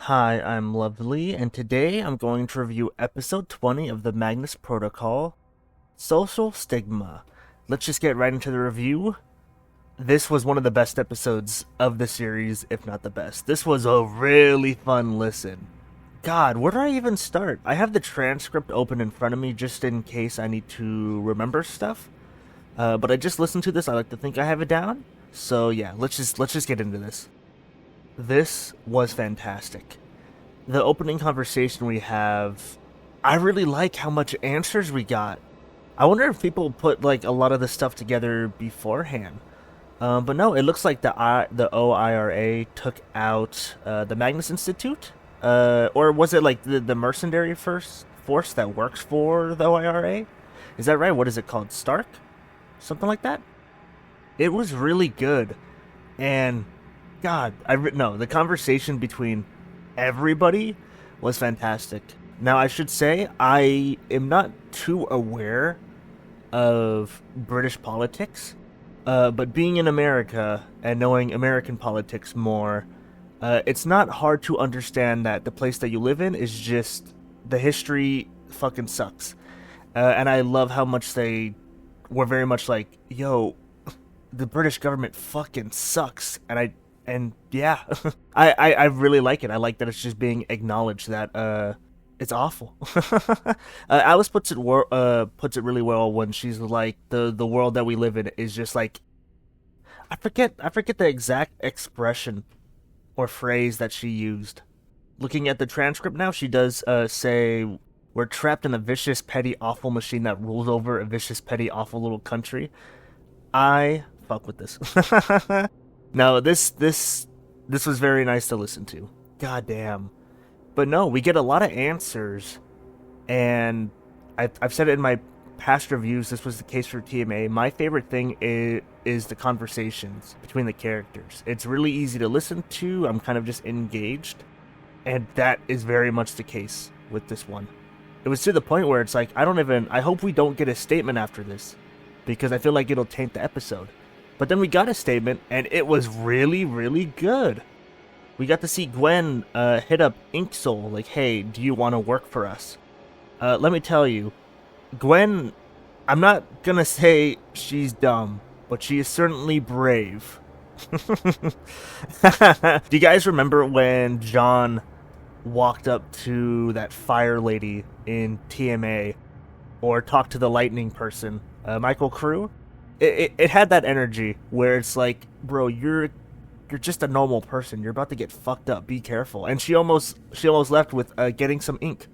Hi, I'm Lovely, and today I'm going to review episode 20 of the Magnus Protocol, Social Stigma. Let's just get right into the review. This was one of the best episodes of the series, if not the best. This was a really fun listen. God, where do I even start? I have the transcript open in front of me just in case I need to remember stuff. But I just listened to this. I like to think I have it down. So yeah, let's just get into this. This was fantastic. The opening conversation we have, I really like how much answers we got. I wonder if people put like a lot of this stuff together beforehand. But no, it looks like the OIRA took out the Magnus Institute, or was it like the mercenary first force that works for the OIRA? Is that right? What is it called? Stark, something like that. It was really good, and God, no, the conversation between everybody was fantastic. Now, I should say I am not too aware of British politics, but being in America and knowing American politics more, it's not hard to understand that the place that you live in is just the history fucking sucks. And I love how much they were very much like, yo, the British government fucking sucks, and yeah, I really like it. I like that it's just being acknowledged that it's awful. Alice puts it really well when she's like the world that we live in is just like I forget the exact expression or phrase that she used. Looking at the transcript now, she does say we're trapped in a vicious, petty, awful machine that rules over a vicious, petty, awful little country. I fuck with this. No, this was very nice to listen to. God damn. But no, we get a lot of answers, and I've said it in my past reviews. This was the case for TMA. My favorite thing is the conversations between the characters. It's really easy to listen to. I'm kind of just engaged, and that is very much the case with this one. It was to the point where it's like I hope we don't get a statement after this, because I feel like it'll taint the episode. But then we got a statement, and it was really, really good. We got to see Gwen hit up Inksoul, like, hey, do you want to work for us? Let me tell you, Gwen, I'm not gonna say she's dumb, but she is certainly brave. Do you guys remember when John walked up to that fire lady in TMA, or talked to the lightning person, Michael Crew? It had that energy where it's like, bro, you're just a normal person. You're about to get fucked up. Be careful. And she almost left with getting some ink.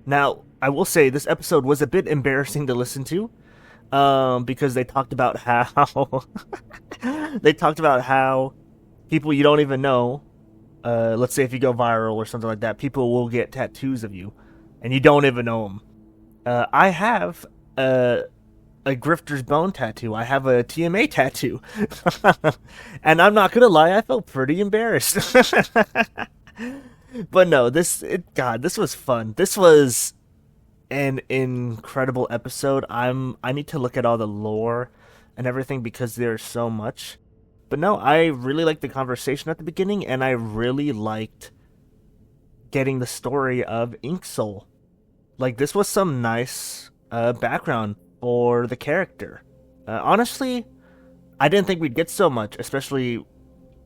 Now, I will say this episode was a bit embarrassing to listen to, because they talked about how people you don't even know, let's say if you go viral or something like that, people will get tattoos of you, and you don't even know them. I have a grifter's bone tattoo. I have a TMA tattoo. And I'm not gonna lie, I felt pretty embarrassed. But no, this was fun. This was an incredible episode. I need to look at all the lore and everything because there's so much. But no, I really liked the conversation at the beginning, and I really liked getting the story of Inksoul. Like, this was some nice background for the character. Honestly, I didn't think we'd get so much, especially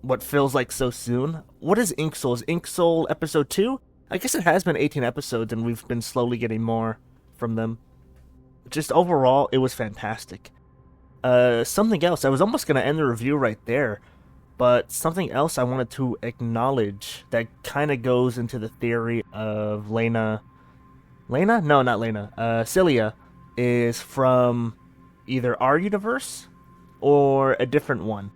what feels like so soon. What is Inksoul? Is Inksoul episode 2? I guess it has been 18 episodes, and we've been slowly getting more from them. Just overall, it was fantastic. Something else, I was almost going to end the review right there, but something else I wanted to acknowledge that kind of goes into the theory of Lena? No, not Lena. Celia is from either our universe or a different one.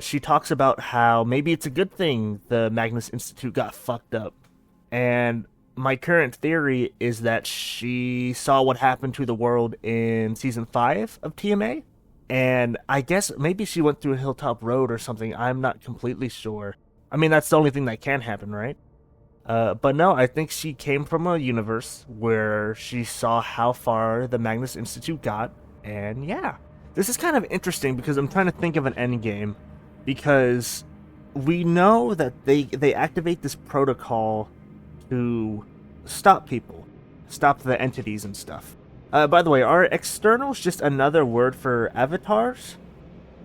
She talks about how maybe it's a good thing the Magnus Institute got fucked up. And my current theory is that she saw what happened to the world in Season 5 of TMA. And I guess maybe she went through a Hilltop Road or something. I'm not completely sure. I mean, that's the only thing that can happen, right? But no, I think she came from a universe where she saw how far the Magnus Institute got, and yeah. This is kind of interesting because I'm trying to think of an end game, because we know that they activate this protocol to stop people, stop the entities and stuff. By the way, are externals just another word for avatars?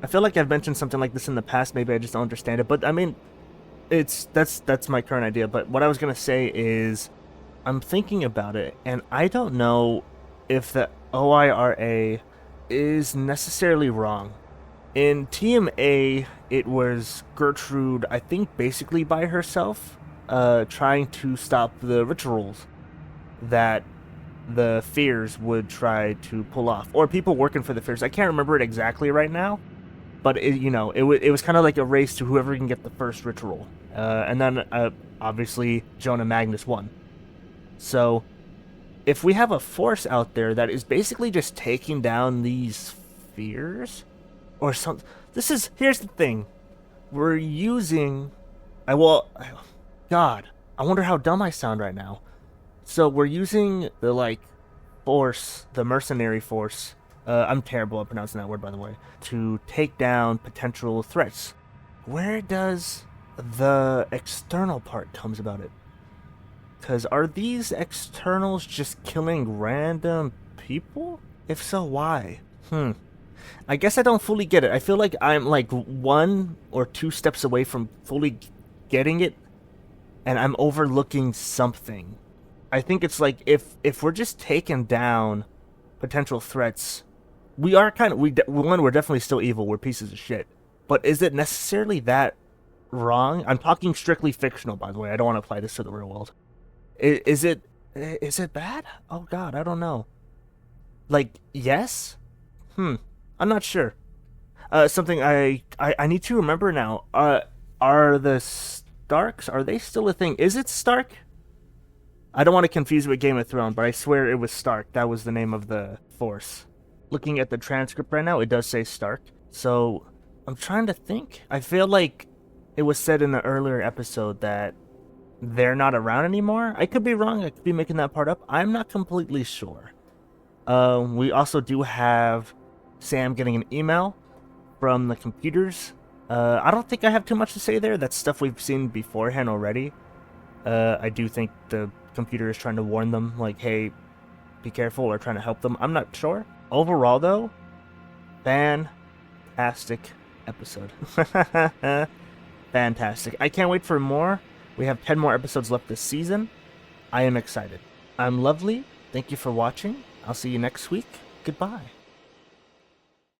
I feel like I've mentioned something like this in the past. Maybe I just don't understand it. But I mean, that's my current idea. But what I was gonna say is, I'm thinking about it, and I don't know if the OIRA is necessarily wrong. In TMA, it was Gertrude, I think, basically by herself, trying to stop the rituals that the Fears would try to pull off, or people working for the Fears. I can't remember it exactly right now, but it was kind of like a race to whoever can get the first ritual, and then obviously Jonah Magnus won. So if we have a force out there that is basically just taking down these Fears, or something, here's the thing, we're using, God, I wonder how dumb I sound right now. So we're using the force, the mercenary force. I'm terrible at pronouncing that word, by the way. To take down potential threats. Where does the external part comes about it? Because are these externals just killing random people? If so, why? I guess I don't fully get it. I feel like I'm like 1 or 2 steps away from fully getting it, and I'm overlooking something. I think it's like if we're just taking down potential threats, we are we're definitely still evil. We're pieces of shit. But is it necessarily that wrong? I'm talking strictly fictional, by the way. I don't want to apply this to the real world. Is it bad? Oh God, I don't know. Yes? I'm not sure. Something I need to remember now. Are the Starks, are they still a thing? Is it Stark? I don't want to confuse it with Game of Thrones, but I swear it was Stark. That was the name of the force. Looking at the transcript right now, it does say Stark. So, I'm trying to think. I feel like it was said in the earlier episode that they're not around anymore. I could be wrong. I could be making that part up. I'm not completely sure. We also do have Sam getting an email from the computers. I don't think I have too much to say there. That's stuff we've seen beforehand already. I do think the computer is trying to warn them, like, hey, be careful, or trying to help them. I'm not sure. Overall, though, fantastic episode. Fantastic. I can't wait for more. We have 10 more episodes left this season. I am excited. I'm Lovely. Thank you for watching. I'll see you next week. Goodbye.